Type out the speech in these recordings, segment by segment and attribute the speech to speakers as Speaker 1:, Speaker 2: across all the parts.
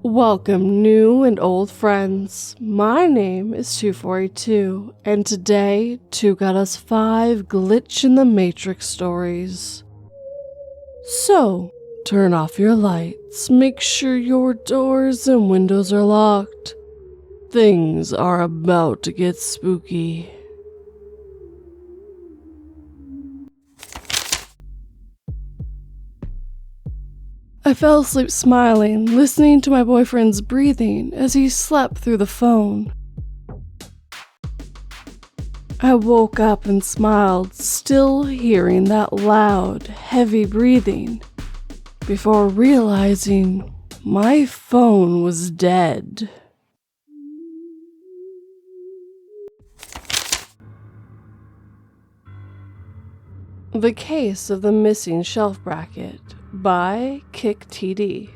Speaker 1: Welcome, new and old friends. My name is 2482, and today, 2 got us 5 glitch in the Matrix stories. So, turn off your lights, make sure your doors and windows are locked. Things are about to get spooky. I fell asleep smiling, listening to my boyfriend's breathing as he slept through the phone. I woke up and smiled, still hearing that loud, heavy breathing, before realizing my phone was dead. The Case of the Missing Shelf Bracket by kicktd.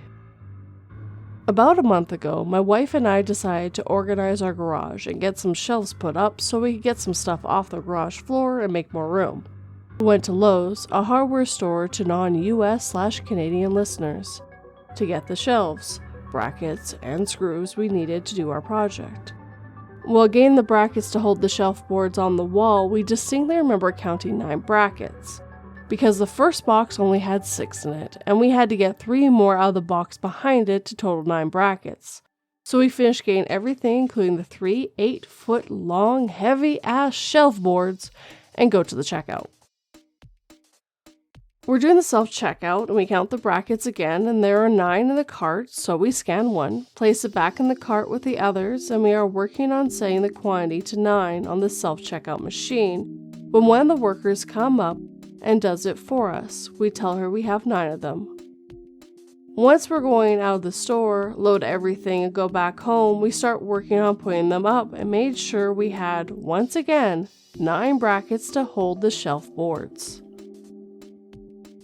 Speaker 1: About a month ago, my wife and I decided to organize our garage and get some shelves put up so we could get some stuff off the garage floor and make more room. We went to Lowe's, a hardware store to non-US/Canadian listeners, to get the shelves, brackets, and screws we needed to do our project. While getting the brackets to hold the shelf boards on the wall, we distinctly remember counting 9 brackets, because the first box only had 6 in it, and we had to get 3 more out of the box behind it to total 9 brackets. So we finished getting everything, including the 3 8-foot long, heavy-ass shelf boards, and go to the checkout. We're doing the self-checkout, and we count the brackets again, and there are 9 in the cart, so we scan 1, place it back in the cart with the others, and we are working on setting the quantity to 9 on the self-checkout machine. When one of the workers come up and does it for us, we tell her we have 9 of them. Once we're going out of the store, load everything and go back home, we start working on putting them up and made sure we had, once again, 9 brackets to hold the shelf boards.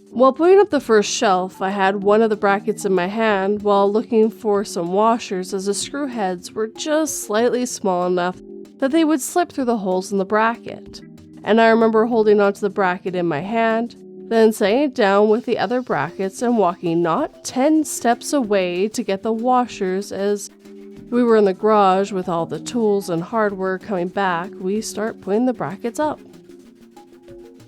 Speaker 1: While putting up the first shelf, I had one of the brackets in my hand while looking for some washers, as the screw heads were just slightly small enough that they would slip through the holes in the bracket. And I remember holding onto the bracket in my hand, then setting it down with the other brackets and walking not 10 steps away to get the washers. As we were in the garage with all the tools and hardware coming back, we start putting the brackets up.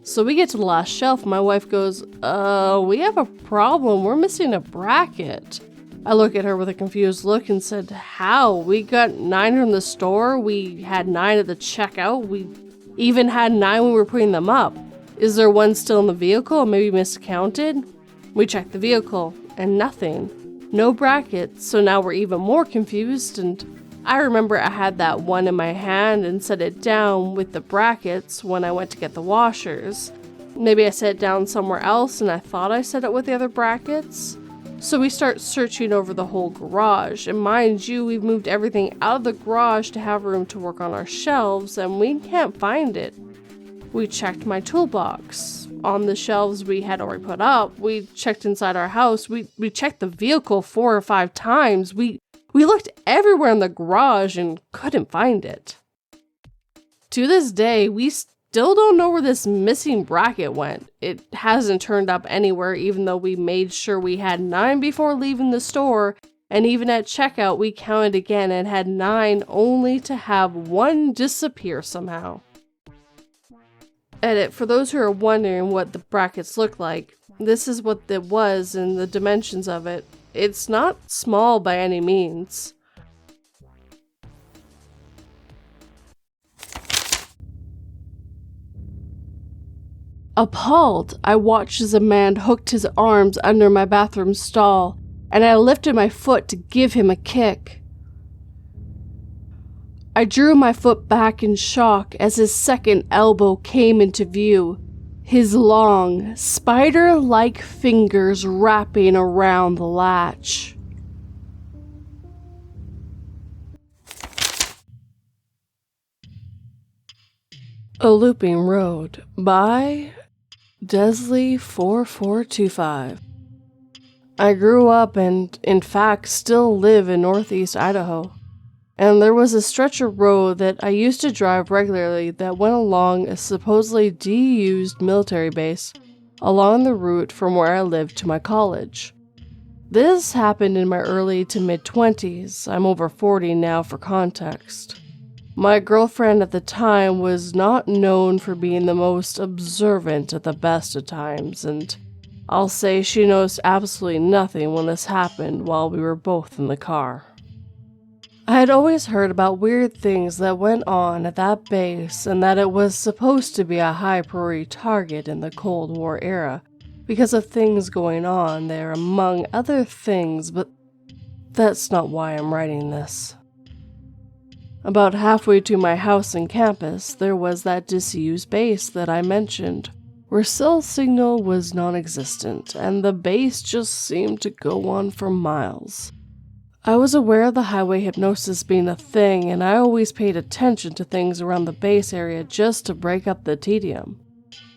Speaker 1: So we get to the last shelf, my wife goes, we have a problem, we're missing a bracket. I look at her with a confused look and said, how? We got 9 from the store, we had 9 at the checkout, we even had 9 when we were putting them up. Is there one still in the vehicle or maybe miscounted? We checked the vehicle and nothing. No brackets, so now we're even more confused, and I remember I had that one in my hand and set it down with the brackets when I went to get the washers. Maybe I set it down somewhere else and I thought I set it with the other brackets. So we start searching over the whole garage, and mind you, we've moved everything out of the garage to have room to work on our shelves, and we can't find it. We checked my toolbox. On the shelves we had already put up, we checked inside our house, we checked the vehicle 4 or 5 times, we looked everywhere in the garage and couldn't find it. To this day, we still don't know where this missing bracket went. It hasn't turned up anywhere, even though we made sure we had 9 before leaving the store, and even at checkout we counted again and had 9 only to have 1 disappear somehow. Edit, for those who are wondering what the brackets look like, this is what it was and the dimensions of it. It's not small by any means. Appalled, I watched as a man hooked his arms under my bathroom stall, and I lifted my foot to give him a kick. I drew my foot back in shock as his second elbow came into view, his long, spider-like fingers wrapping around the latch. A Looping Road by Desley4425. I grew up and, in fact, still live in northeast Idaho. And there was a stretch of road that I used to drive regularly that went along a supposedly de-used military base along the route from where I lived to my college. This happened in my early to mid-20s. I'm over 40 now for context. My girlfriend at the time was not known for being the most observant at the best of times, and I'll say she noticed absolutely nothing when this happened while we were both in the car. I had always heard about weird things that went on at that base and that it was supposed to be a high priority target in the Cold War era because of things going on there among other things, but that's not why I'm writing this. About halfway to my house and campus, there was that disused base that I mentioned, where cell signal was non-existent, and the base just seemed to go on for miles. I was aware of the highway hypnosis being a thing, and I always paid attention to things around the base area just to break up the tedium.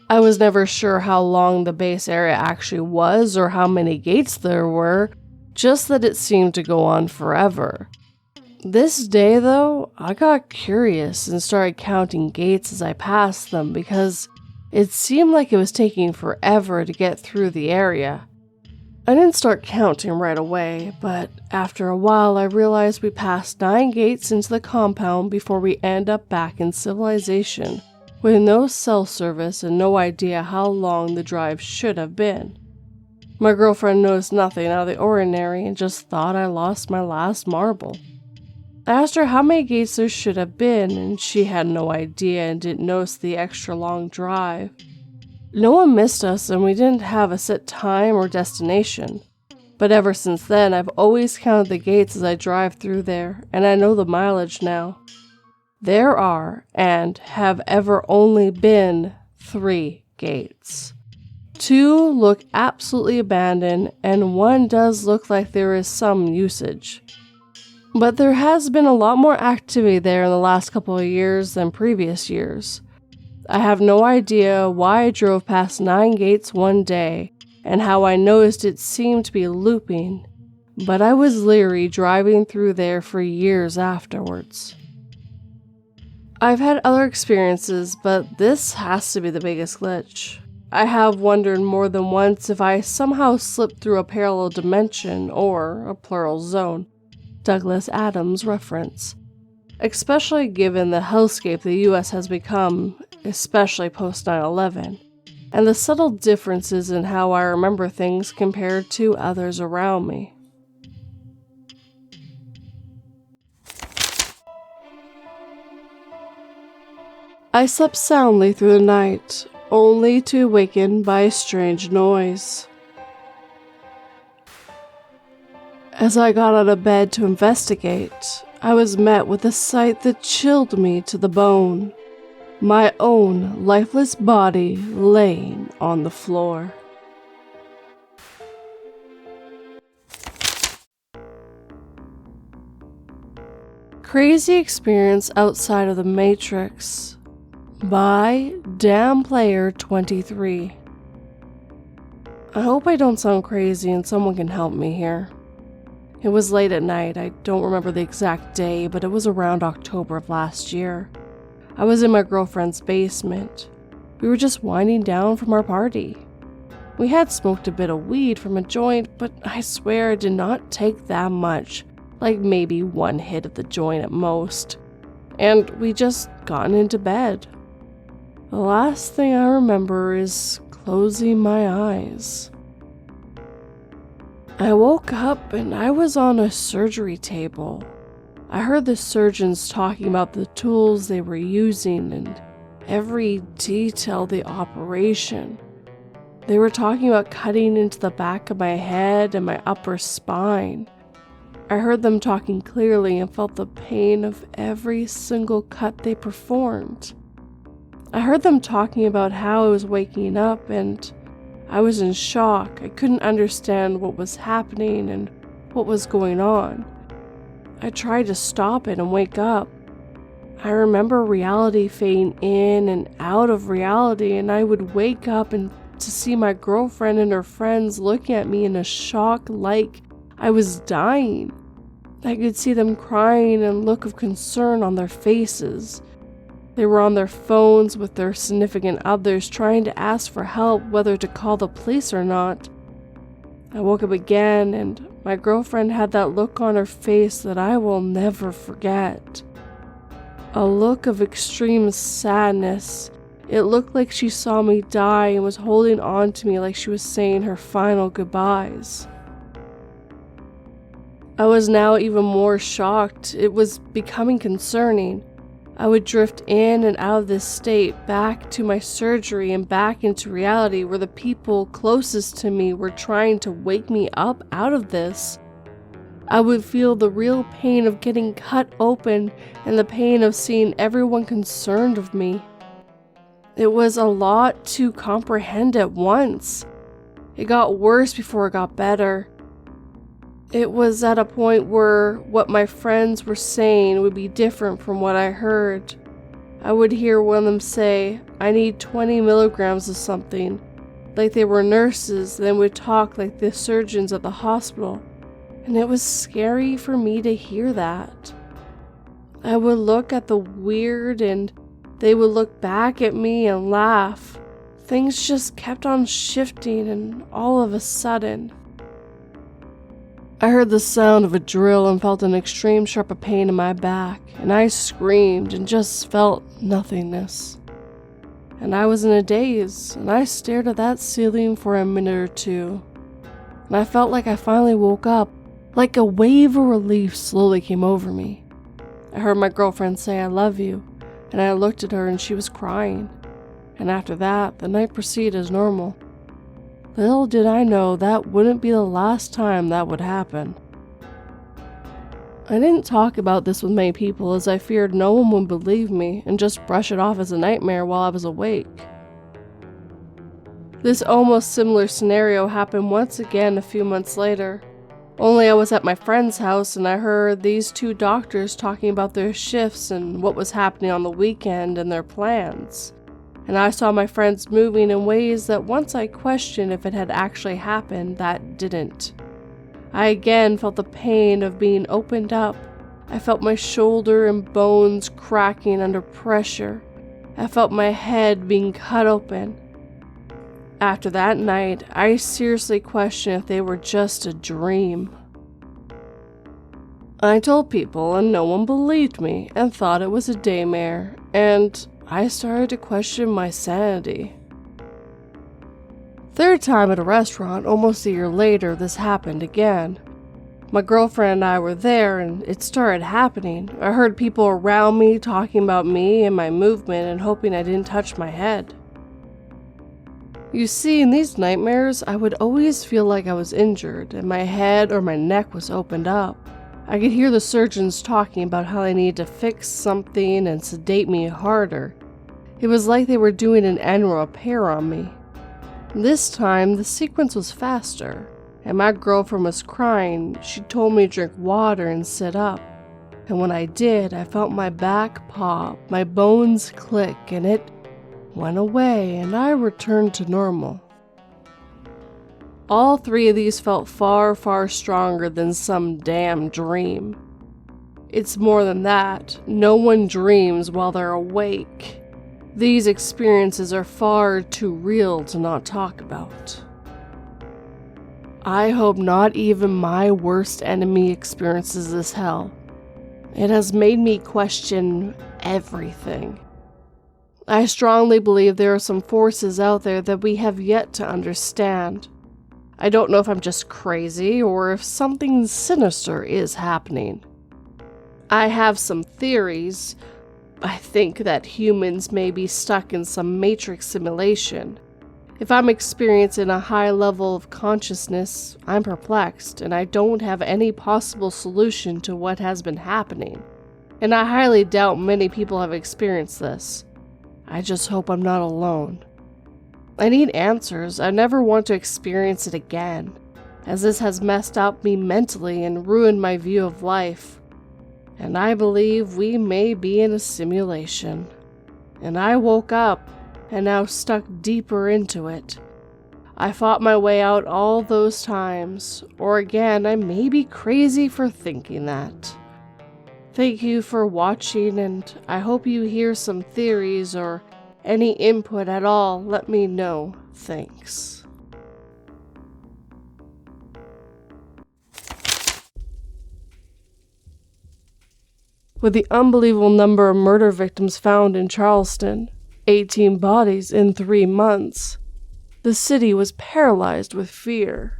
Speaker 1: I was never sure how long the base area actually was or how many gates there were, just that it seemed to go on forever. This day, though, I got curious and started counting gates as I passed them because it seemed like it was taking forever to get through the area. I didn't start counting right away, but after a while I realized we passed 9 gates into the compound before we end up back in civilization, with no cell service and no idea how long the drive should have been. My girlfriend noticed nothing out of the ordinary and just thought I lost my last marble. I asked her how many gates there should have been, and she had no idea and didn't notice the extra long drive. No one missed us, and we didn't have a set time or destination. But ever since then, I've always counted the gates as I drive through there, and I know the mileage now. There are, and have ever only been, 3 gates. 2 look absolutely abandoned, and 1 does look like there is some usage. But there has been a lot more activity there in the last couple of years than previous years. I have no idea why I drove past 9 gates one day and how I noticed it seemed to be looping, but I was leery driving through there for years afterwards. I've had other experiences, but this has to be the biggest glitch. I have wondered more than once if I somehow slipped through a parallel dimension or a plural zone. Douglas Adams reference, especially given the hellscape the US has become, especially post 9/11, and the subtle differences in how I remember things compared to others around me. I slept soundly through the night, only to awaken by a strange noise. As I got out of bed to investigate, I was met with a sight that chilled me to the bone. My own lifeless body laying on the floor. Crazy experience outside of the Matrix by DamnPlayer23. I hope I don't sound crazy and someone can help me here. It was late at night. I don't remember the exact day, but it was around October of last year. I was in my girlfriend's basement. We were just winding down from our party. We had smoked a bit of weed from a joint, but I swear it did not take that much, like maybe 1 hit of the joint at most. And we just gotten into bed. The last thing I remember is closing my eyes. I woke up and I was on a surgery table. I heard the surgeons talking about the tools they were using and every detail of the operation. They were talking about cutting into the back of my head and my upper spine. I heard them talking clearly and felt the pain of every single cut they performed. I heard them talking about how I was waking up and I was in shock. I couldn't understand what was happening and what was going on. I tried to stop it and wake up. I remember reality fading in and out of reality, and I would wake up and to see my girlfriend and her friends looking at me in a shock like I was dying. I could see them crying and look of concern on their faces. They were on their phones with their significant others trying to ask for help, whether to call the police or not. I woke up again, and my girlfriend had that look on her face that I will never forget. A look of extreme sadness. It looked like she saw me die and was holding on to me like she was saying her final goodbyes. I was now even more shocked. It was becoming concerning. I would drift in and out of this state, back to my surgery and back into reality where the people closest to me were trying to wake me up out of this. I would feel the real pain of getting cut open and the pain of seeing everyone concerned with me. It was a lot to comprehend at once. It got worse before it got better. It was at a point where what my friends were saying would be different from what I heard. I would hear one of them say, "I need 20 milligrams of something," like they were nurses, then would talk like the surgeons at the hospital. And it was scary for me to hear that. I would look at the weird and they would look back at me and laugh. Things just kept on shifting, and all of a sudden, I heard the sound of a drill and felt an extreme sharp pain in my back, and I screamed and just felt nothingness. And I was in a daze, and I stared at that ceiling for a minute or two. And I felt like I finally woke up, like a wave of relief slowly came over me. I heard my girlfriend say, "I love you," and I looked at her and she was crying. And after that, the night proceeded as normal. Little did I know that wouldn't be the last time that would happen. I didn't talk about this with many people as I feared no one would believe me and just brush it off as a nightmare while I was awake. This almost similar scenario happened once again a few months later. Only I was at my friend's house and I heard these two doctors talking about their shifts and what was happening on the weekend and their plans. And I saw my friends moving in ways that once I questioned if it had actually happened, that didn't. I again felt the pain of being opened up. I felt my shoulder and bones cracking under pressure. I felt my head being cut open. After that night, I seriously questioned if they were just a dream. I told people and no one believed me and thought it was a daymare, and I started to question my sanity. Third time at a restaurant, almost a year later, this happened again. My girlfriend and I were there and it started happening. I heard people around me talking about me and my movement and hoping I didn't touch my head. You see, in these nightmares, I would always feel like I was injured and my head or my neck was opened up. I could hear the surgeons talking about how I needed to fix something and sedate me harder. It was like they were doing an annual repair on me. This time, the sequence was faster, and my girlfriend was crying. She told me to drink water and sit up. And when I did, I felt my back pop, my bones click, and it went away, and I returned to normal. All three of these felt far, far stronger than some damn dream. It's more than that. No one dreams while they're awake. These experiences are far too real to not talk about. I hope not even my worst enemy experiences this hell. It has made me question everything. I strongly believe there are some forces out there that we have yet to understand. I don't know if I'm just crazy or if something sinister is happening. I have some theories. I think that humans may be stuck in some matrix simulation. If I'm experiencing a high level of consciousness, I'm perplexed and I don't have any possible solution to what has been happening. And I highly doubt many people have experienced this. I just hope I'm not alone. I need answers. I never want to experience it again, as this has messed up me mentally and ruined my view of life. And I believe we may be in a simulation. And I woke up and now stuck deeper into it. I fought my way out all those times, or again, I may be crazy for thinking that. Thank you for watching, and I hope you hear some theories or any input at all. Let me know. Thanks. With the unbelievable number of murder victims found in Charleston, 18 bodies in 3 months, the city was paralyzed with fear.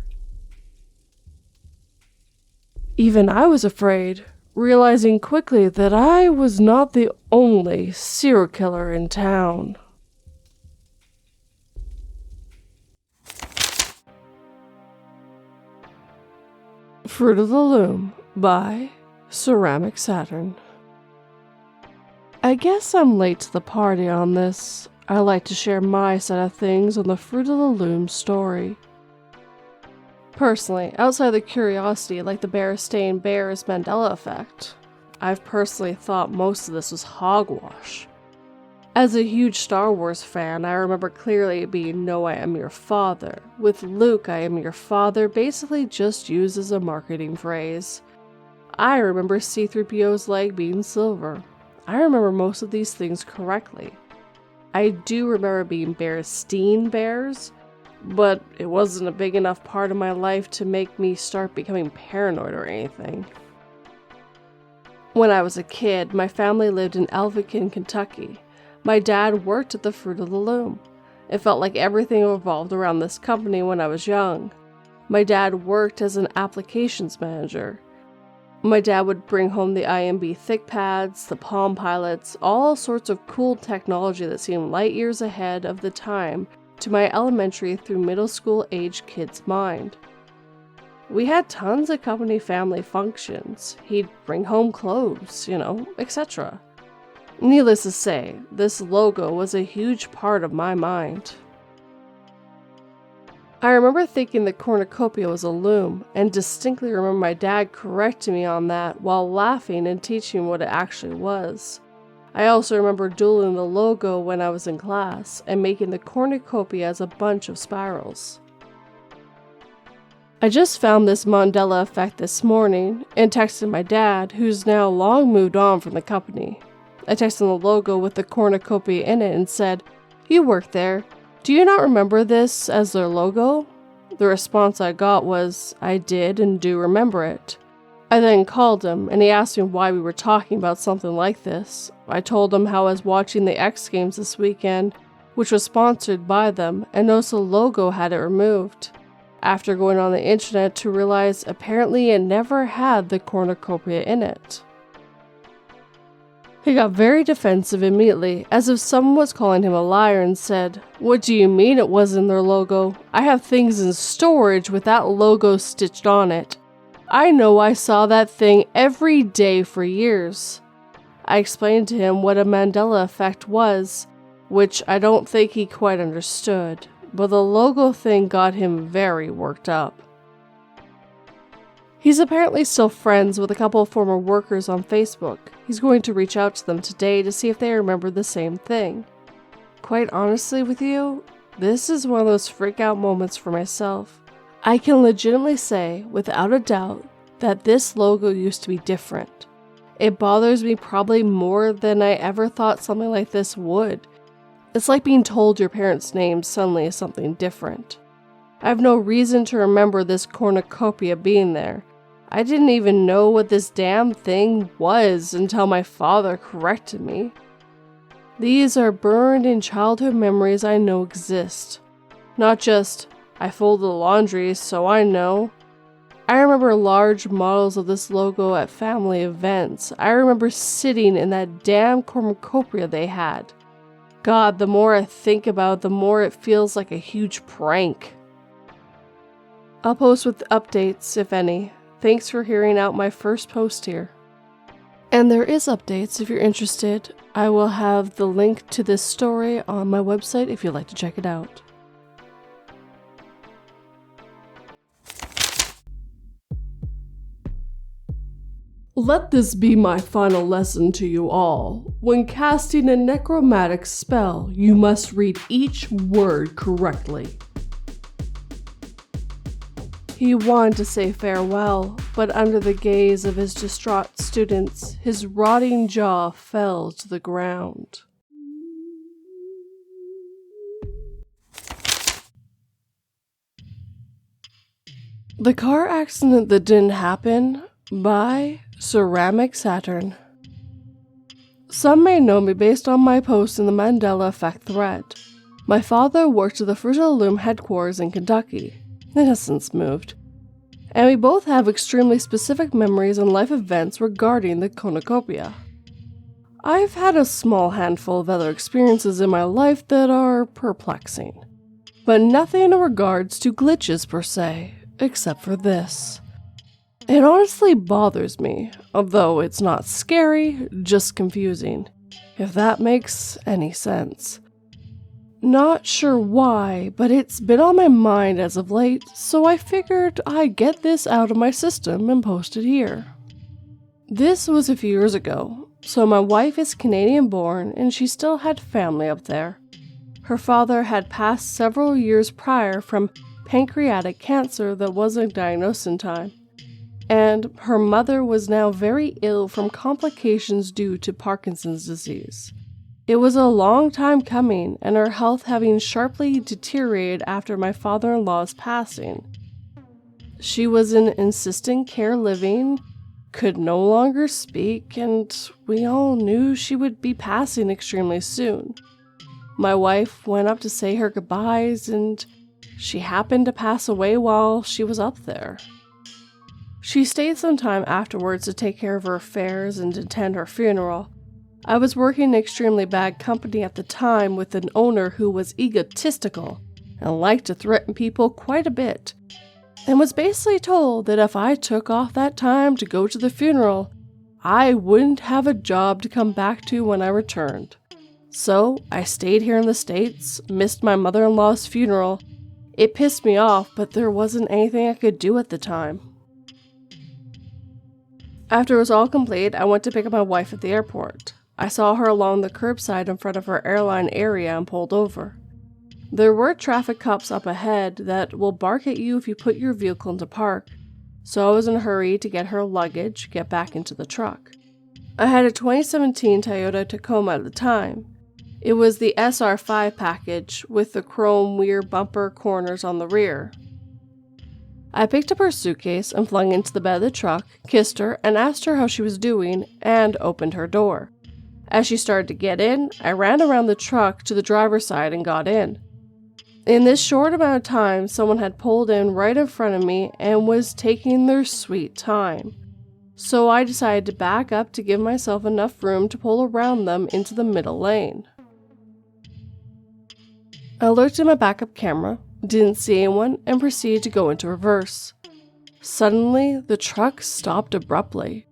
Speaker 1: Even I was afraid, realizing quickly that I was not the only serial killer in town. Fruit of the Loom by CeramicSaturn. I guess I'm late to the party on this. I like to share my side of things on the Fruit of the Loom story. Personally, outside the curiosity like the Berenstain Bears Mandela effect, I've personally thought most of this was hogwash. As a huge Star Wars fan, I remember clearly it being "No, I am your father," with Luke, "I am your father" basically just used as a marketing phrase. I remember C-3PO's leg being silver. I remember most of these things correctly. I do remember being Berenstain Bears, but it wasn't a big enough part of my life to make me start becoming paranoid or anything. When I was a kid, my family lived in Elvakin, Kentucky. My dad worked at the Fruit of the Loom. It felt like everything revolved around this company when I was young. My dad worked as an applications manager. My dad would bring home the IMB ThickPads, the Palm Pilots, all sorts of cool technology that seemed light years ahead of the time to my elementary through middle school age kid's mind. We had tons of company family functions. He'd bring home clothes, etc. Needless to say, this logo was a huge part of my mind. I remember thinking the cornucopia was a loom, and distinctly remember my dad correcting me on that while laughing and teaching me what it actually was. I also remember doodling the logo when I was in class, and making the cornucopia as a bunch of spirals. I just found this Mandela effect this morning, and texted my dad, who's now long moved on from the company. I texted him the logo with the cornucopia in it and said, "You work there. Do you not remember this as their logo?" The response I got was, "I did and do remember it." I then called him, and he asked me why we were talking about something like this. I told him how I was watching the X Games this weekend, which was sponsored by them, and noticed the logo had it removed. After going on the internet to realize apparently it never had the cornucopia in it. He got very defensive immediately, as if someone was calling him a liar, and said, "What do you mean it wasn't their logo? I have things in storage with that logo stitched on it. I know I saw that thing every day for years." I explained to him what a Mandela effect was, which I don't think he quite understood, but the logo thing got him very worked up. He's apparently still friends with a couple of former workers on Facebook. He's going to reach out to them today to see if they remember the same thing. Quite honestly with you, this is one of those freak out moments for myself. I can legitimately say, without a doubt, that this logo used to be different. It bothers me probably more than I ever thought something like this would. It's like being told your parents' name suddenly is something different. I have no reason to remember this cornucopia being there. I didn't even know what this damn thing was until my father corrected me. These are burned in childhood memories I know exist. Not just, I folded the laundry, so I know. I remember large models of this logo at family events. I remember sitting in that damn cornucopia they had. God, the more I think about it, the more it feels like a huge prank. I'll post with updates, if any. Thanks for hearing out my first post here. And there is updates if you're interested. I will have the link to this story on my website if you'd like to check it out. Let this be my final lesson to you all. When casting a necromantic spell, you must read each word correctly. He wanted to say farewell, but under the gaze of his distraught students, his rotting jaw fell to the ground. The car accident that didn't happen by CeramicSaturn. Some may know me based on my post in the Mandela Effect thread. My father worked at the Fruit of the Loom headquarters in Kentucky. It has since moved. And we both have extremely specific memories and life events regarding the cornucopia. I've had a small handful of other experiences in my life that are perplexing, but nothing in regards to glitches per se, except for this. It honestly bothers me, although it's not scary, just confusing, if that makes any sense. Not sure why, but it's been on my mind as of late, so I figured I'd get this out of my system and post it here. This was a few years ago, so my wife is Canadian born and she still had family up there. Her father had passed several years prior from pancreatic cancer that wasn't diagnosed in time, and her mother was now very ill from complications due to Parkinson's disease. It was a long time coming, and her health having sharply deteriorated after my father-in-law's passing. She was in insistent care living, could no longer speak, and we all knew she would be passing extremely soon. My wife went up to say her goodbyes, and she happened to pass away while she was up there. She stayed some time afterwards to take care of her affairs and attend her funeral. I was working in extremely bad company at the time with an owner who was egotistical and liked to threaten people quite a bit, and was basically told that if I took off that time to go to the funeral, I wouldn't have a job to come back to when I returned. So I stayed here in the States, missed my mother-in-law's funeral. It pissed me off, but there wasn't anything I could do at the time. After it was all complete, I went to pick up my wife at the airport. I saw her along the curbside in front of her airline area and pulled over. There were traffic cops up ahead that will bark at you if you put your vehicle into park, so I was in a hurry to get her luggage, get back into the truck. I had a 2017 Toyota Tacoma at the time. It was the SR5 package with the chrome rear bumper corners on the rear. I picked up her suitcase and flung into the bed of the truck, kissed her, and asked her how she was doing, and opened her door. As she started to get in, I ran around the truck to the driver's side and got in. In this short amount of time, someone had pulled in right in front of me and was taking their sweet time. So I decided to back up to give myself enough room to pull around them into the middle lane. I looked at my backup camera, didn't see anyone, and proceeded to go into reverse. Suddenly, the truck stopped abruptly.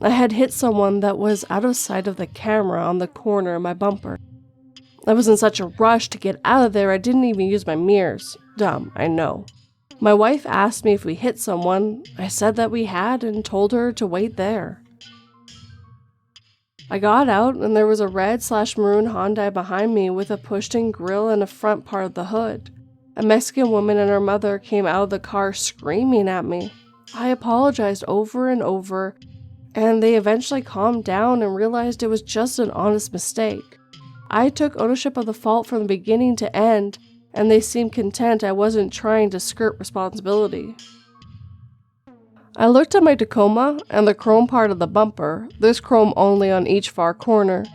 Speaker 1: I had hit someone that was out of sight of the camera on the corner of my bumper. I was in such a rush to get out of there I didn't even use my mirrors. Dumb, I know. My wife asked me if we hit someone. I said that we had and told her to wait there. I got out and there was a red/maroon Hyundai behind me with a pushed-in grille and a front part of the hood. A Mexican woman and her mother came out of the car screaming at me. I apologized over and over, and they eventually calmed down and realized it was just an honest mistake. I took ownership of the fault from the beginning to end, and they seemed content I wasn't trying to skirt responsibility. I looked at my Tacoma, and the chrome part of the bumper, this chrome only on each far corner,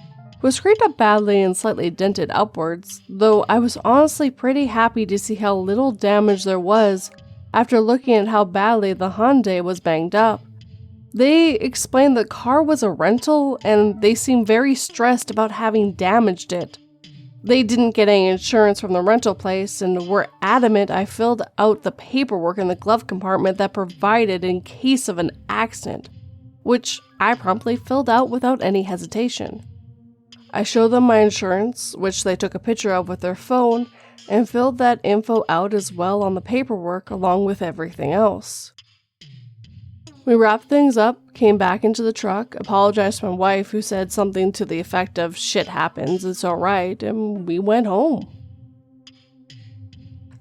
Speaker 1: was scraped up badly and slightly dented upwards, though I was honestly pretty happy to see how little damage there was after looking at how badly the Hyundai was banged up. They explained the car was a rental, and they seemed very stressed about having damaged it. They didn't get any insurance from the rental place and were adamant I filled out the paperwork in the glove compartment that provided in case of an accident, which I promptly filled out without any hesitation. I showed them my insurance, which they took a picture of with their phone, and filled that info out as well on the paperwork along with everything else. We wrapped things up, came back into the truck, apologized to my wife who said something to the effect of "shit happens, it's alright," and we went home.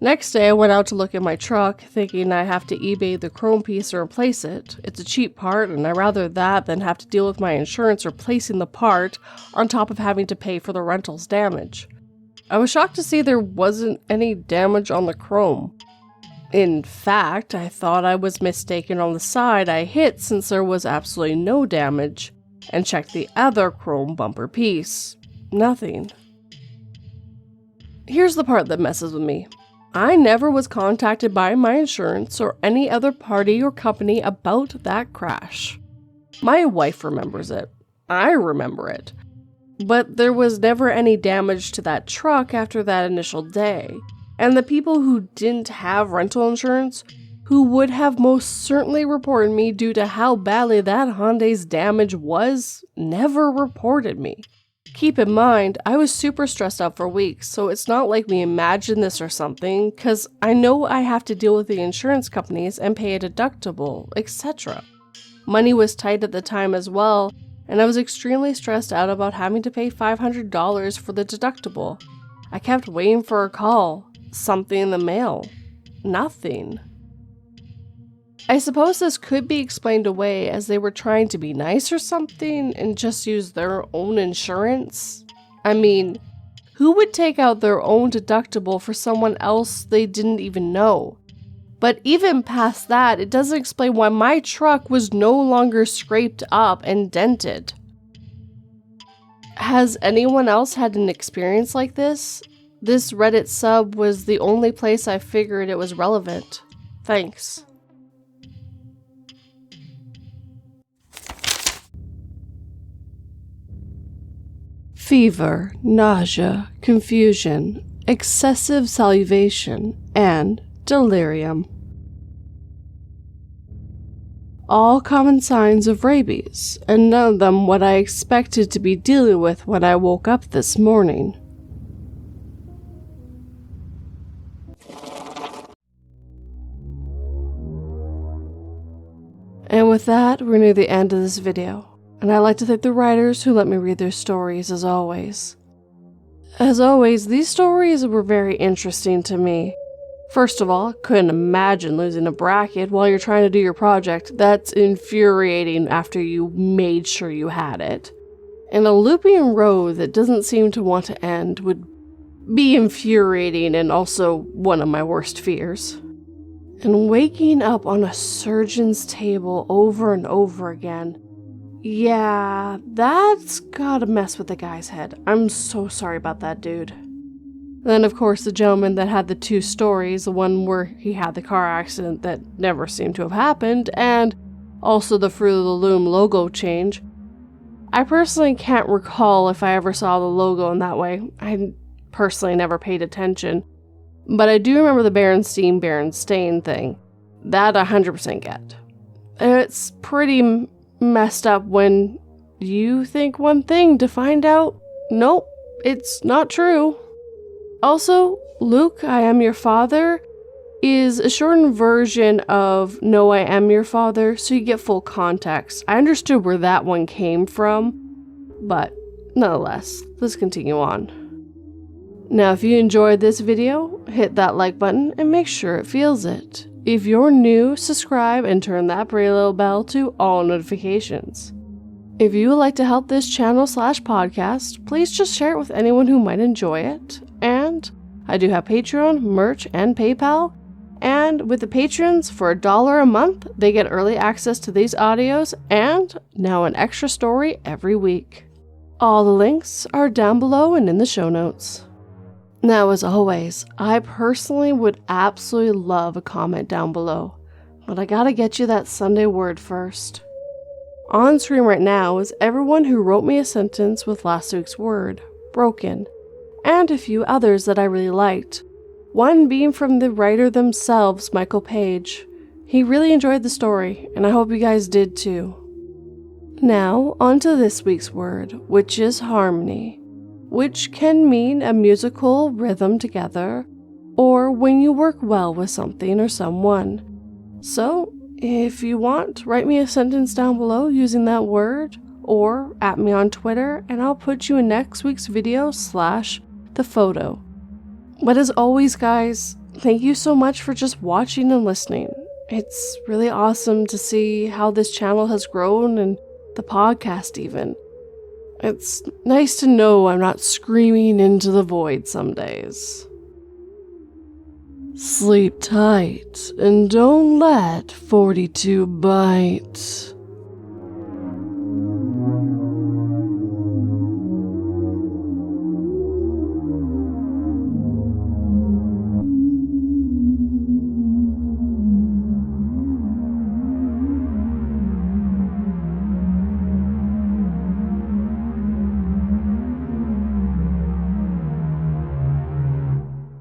Speaker 1: Next day I went out to look at my truck, thinking I have to eBay the chrome piece to replace it. It's a cheap part and I'd rather that than have to deal with my insurance replacing the part on top of having to pay for the rental's damage. I was shocked to see there wasn't any damage on the chrome. In fact, I thought I was mistaken on the side I hit since there was absolutely no damage. and checked the other chrome bumper piece. Nothing. Here's the part that messes with me. I never was contacted by my insurance or any other party or company about that crash. My wife remembers it. I remember it. But there was never any damage to that truck after that initial day. And the people who didn't have rental insurance, who would have most certainly reported me due to how badly that Hyundai's damage was, never reported me. Keep in mind, I was super stressed out for weeks, so it's not like we imagined this or something, because I know I have to deal with the insurance companies and pay a deductible, etc. Money was tight at the time as well, and I was extremely stressed out about having to pay $500 for the deductible. I kept waiting for a call, something in the mail. Nothing. I suppose this could be explained away as they were trying to be nice or something and just use their own insurance. I mean, who would take out their own deductible for someone else they didn't even know? But even past that, it doesn't explain why my truck was no longer scraped up and dented. Has anyone else had an experience like this? This Reddit sub was the only place I figured it was relevant. Thanks. Fever, nausea, confusion, excessive salivation, and delirium. All common signs of rabies, and none of them what I expected to be dealing with when I woke up this morning. And with that, we're near the end of this video, and I'd like to thank the writers who let me read their stories as always. As always, these stories were very interesting to me. First of all, couldn't imagine losing a bracket while you're trying to do your project. That's infuriating after you made sure you had it. And a looping road that doesn't seem to want to end would be infuriating and also one of my worst fears. And waking up on a surgeon's table over and over again, yeah, that's gotta mess with the guy's head. I'm so sorry about that, dude. Then, of course, the gentleman that had the two stories, the one where he had the car accident that never seemed to have happened, and also the Fruit of the Loom logo change. I personally can't recall if I ever saw the logo in that way. I personally never paid attention. But I do remember the Berenstain thing. That I 100% get. It's pretty messed up when you think one thing to find out, nope, it's not true. Also, Luke, I am your father is a shortened version of No, I am your father, so you get full context. I understood where that one came from, but nonetheless, let's continue on. Now, if you enjoyed this video, hit that like button and make sure it feels it. If you're new, subscribe and turn that pretty little bell to all notifications. If you would like to help this channel/podcast, please just share it with anyone who might enjoy it. And I do have Patreon, merch, and PayPal. And with the patrons, for $1 a month, they get early access to these audios and now an extra story every week. All the links are down below and in the show notes. Now, as always, I personally would absolutely love a comment down below, but I gotta get you that Sunday word first. On screen right now is everyone who wrote me a sentence with last week's word, broken, and a few others that I really liked. One being from the writer themselves, Michael Page. He really enjoyed the story, and I hope you guys did too. Now, on to this week's word, which is harmony, which can mean a musical rhythm together, or when you work well with something or someone. So, if you want, write me a sentence down below using that word, or at me on Twitter, and I'll put you in next week's video / the photo. But as always, guys, thank you so much for just watching and listening. It's really awesome to see how this channel has grown and the podcast even. It's nice to know I'm not screaming into the void some days. Sleep tight and don't let 42 bite.